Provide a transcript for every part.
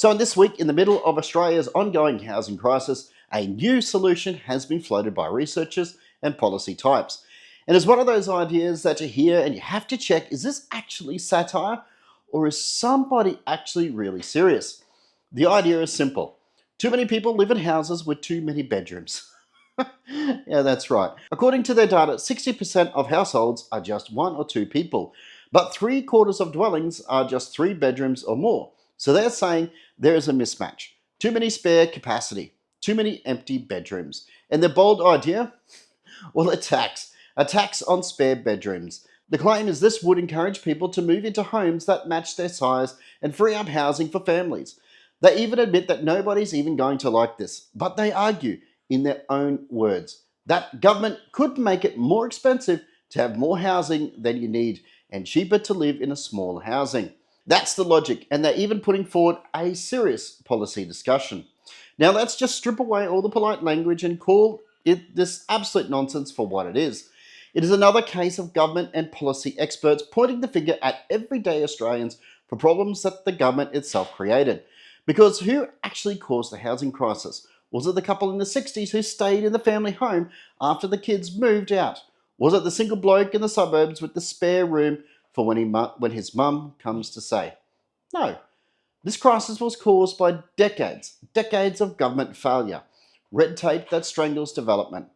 So in this week, in the middle of Australia's ongoing housing crisis, a new solution has been floated by researchers and policy types. And it's one of those ideas that you hear and you have to check, is this actually satire or is somebody actually really serious? The idea is simple. Too many people live in houses with too many bedrooms. Yeah, that's right. According to their data, 60% of households are just one or two people, but 3/4 of dwellings are just 3 bedrooms or more. So they're saying there is a mismatch. Too many spare capacity, too many empty bedrooms. And their bold idea? Well, a tax on spare bedrooms. The claim is this would encourage people to move into homes that match their size and free up housing for families. They even admit that nobody's even going to like this, but they argue, in their own words, that government could make it more expensive to have more housing than you need and cheaper to live in a small housing. That's the logic, and they're even putting forward a serious policy discussion. Now let's just strip away all the polite language and call it this absolute nonsense for what it is. It is another case of government and policy experts pointing the finger at everyday Australians for problems that the government itself created. Because who actually caused the housing crisis? Was it the couple in the 60s who stayed in the family home after the kids moved out? Was it the single bloke in the suburbs with the spare room for when his mum comes to say? No. This crisis was caused by decades of government failure, red tape that strangles development,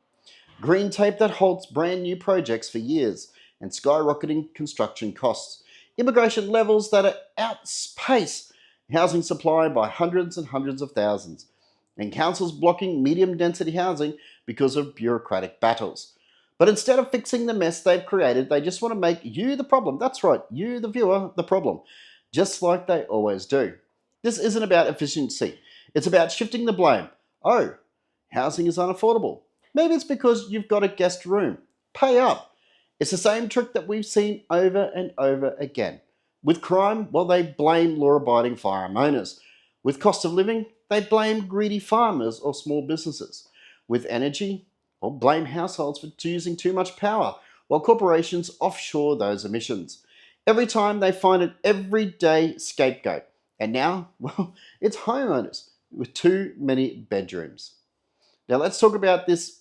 green tape that halts brand new projects for years, and skyrocketing construction costs, immigration levels that outpace housing supply by hundreds and hundreds of thousands, and councils blocking medium density housing because of bureaucratic battles. But instead of fixing the mess they've created, they just want to make you the problem. That's right, you, the viewer, the problem, just like they always do. This isn't about efficiency, it's about shifting the blame. Oh, housing is unaffordable. Maybe it's because you've got a guest room. Pay up. It's the same trick that we've seen over and over again. With crime, well, they blame law-abiding firearm owners. With cost of living, they blame greedy farmers or small businesses. With energy, well, blame households for using too much power, while corporations offshore those emissions. Every time they find an everyday scapegoat. And now, well, it's homeowners with too many bedrooms. Now let's talk about this,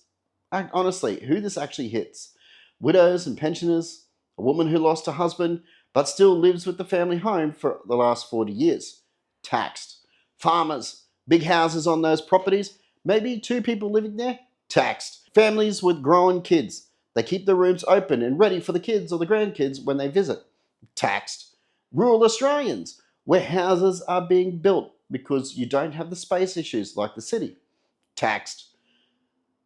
honestly, who this actually hits. Widows and pensioners, a woman who lost her husband but still lives with the family home for the last 40 years. Taxed. Farmers, big houses on those properties, maybe 2 people living there. Taxed. Families with growing kids. They keep the rooms open and ready for the kids or the grandkids when they visit. Taxed. Rural Australians, where houses are being built because you don't have the space issues like the city. Taxed.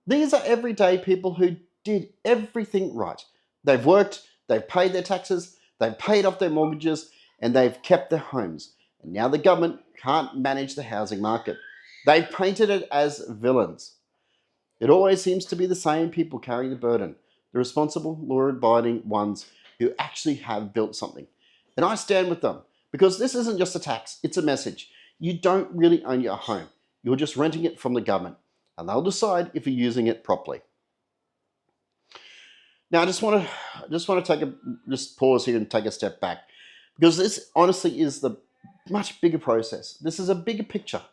These are everyday people who did everything right. They've worked, they've paid their taxes, they've paid off their mortgages, and they've kept their homes. And now the government can't manage the housing market. They've painted it as villains. It always seems to be the same people carrying the burden, the responsible, law-abiding ones who actually have built something. And I stand with them, because this isn't just a tax, it's a message. You don't really own your home. You're just renting it from the government, and they'll decide if you're using it properly. Now, I just want to just pause here and take a step back, because this honestly is the much bigger process. This is a bigger picture,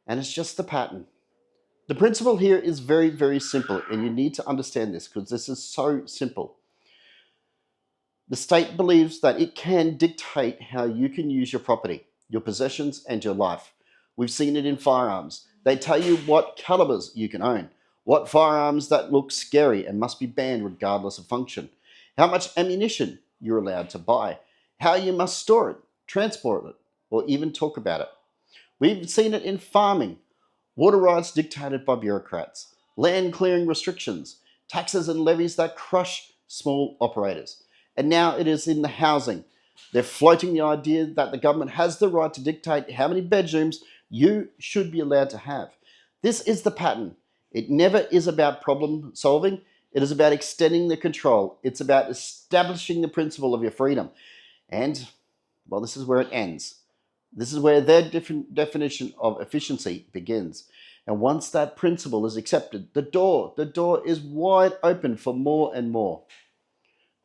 and it's just the pattern. The principle here is very, very simple, and you need to understand this because this is so simple. The state believes that it can dictate how you can use your property, your possessions, and your life. We've seen it in firearms. They tell you what calibers you can own, what firearms that look scary and must be banned regardless of function, how much ammunition you're allowed to buy, how you must store it, transport it, or even talk about it. We've seen it in farming, water rights dictated by bureaucrats, land clearing restrictions, taxes and levies that crush small operators. And now it is in the housing. They're floating the idea that the government has the right to dictate how many bedrooms you should be allowed to have. This is the pattern. It never is about problem solving. It is about extending the control. It's about establishing the principle of your freedom. And, well, this is where it ends. This is where their different definition of efficiency begins. And once that principle is accepted, the door is wide open for more and more.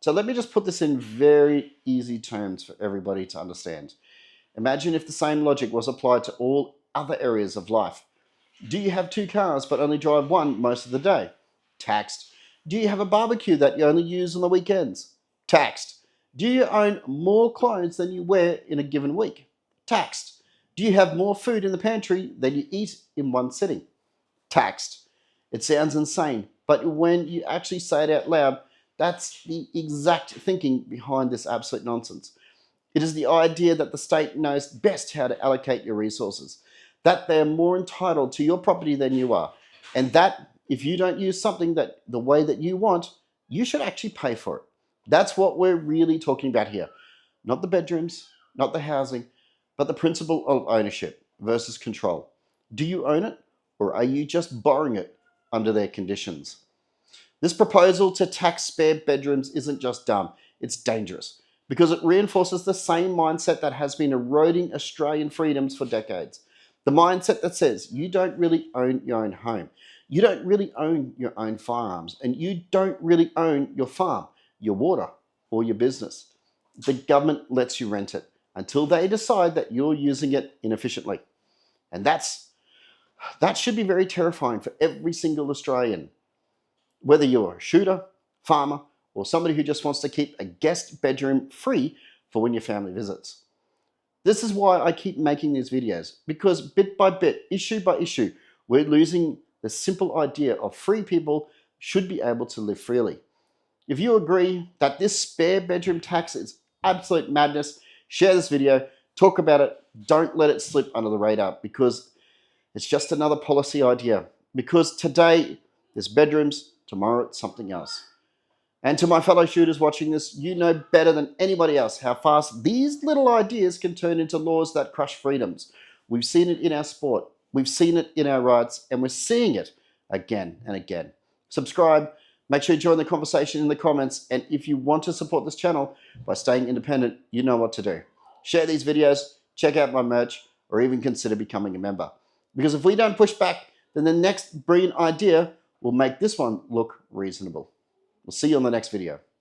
So let me just put this in very easy terms for everybody to understand. Imagine if the same logic was applied to all other areas of life. Do you have two cars but only drive one most of the day? Taxed. Do you have a barbecue that you only use on the weekends? Taxed. Do you own more clothes than you wear in a given week? Taxed. Do you have more food in the pantry than you eat in one sitting? Taxed. It sounds insane, but when you actually say it out loud, that's the exact thinking behind this absolute nonsense. It is the idea that the state knows best how to allocate your resources, that they are more entitled to your property than you are, and that if you don't use something that the way that you want, you should actually pay for it. That's what we're really talking about here. Not the bedrooms, not the housing, but the principle of ownership versus control. Do you own it, or are you just borrowing it under their conditions? This proposal to tax spare bedrooms isn't just dumb, it's dangerous because it reinforces the same mindset that has been eroding Australian freedoms for decades. The mindset that says you don't really own your own home, you don't really own your own firearms, and you don't really own your farm, your water, or your business. The government lets you rent it until they decide that you're using it inefficiently. And that should be very terrifying for every single Australian. Whether you're a shooter, farmer, or somebody who just wants to keep a guest bedroom free for when your family visits. This is why I keep making these videos, because bit by bit, issue by issue, we're losing the simple idea of free people should be able to live freely. If you agree that this spare bedroom tax is absolute madness, share this video, talk about it, don't let it slip under the radar, because it's just another policy idea. Because today there's bedrooms, tomorrow it's something else. And to my fellow shooters watching this, you know better than anybody else how fast these little ideas can turn into laws that crush freedoms. We've seen it in our sport, we've seen it in our rights, and we're seeing it again and again. Subscribe, make sure you join the conversation in the comments, and if you want to support this channel by staying independent, you know what to do. Share these videos, check out my merch, or even consider becoming a member. Because if we don't push back, then the next brilliant idea will make this one look reasonable. We'll see you on the next video.